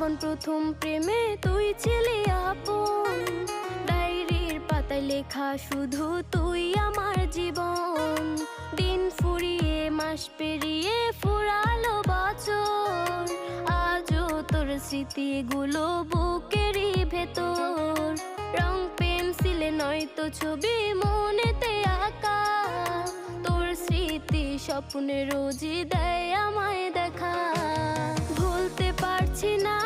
যখন প্রথম প্রেমে তুই ছিলি আপন, ডায়েরির পাতায় লেখা শুধু তুই আমার জীবন। দিন ফুরিয়ে মাস পেরিয়ে ফুরালো বছর, আজও তোর স্মৃতিগুলো বুকেরই ভেতর। রং পেন্সিলে নয়তো ছবি মনেতে আঁকা, তোর স্মৃতি স্বপ্নে রোজই দেয় আমায় দেখা। ভুলতে পারছি না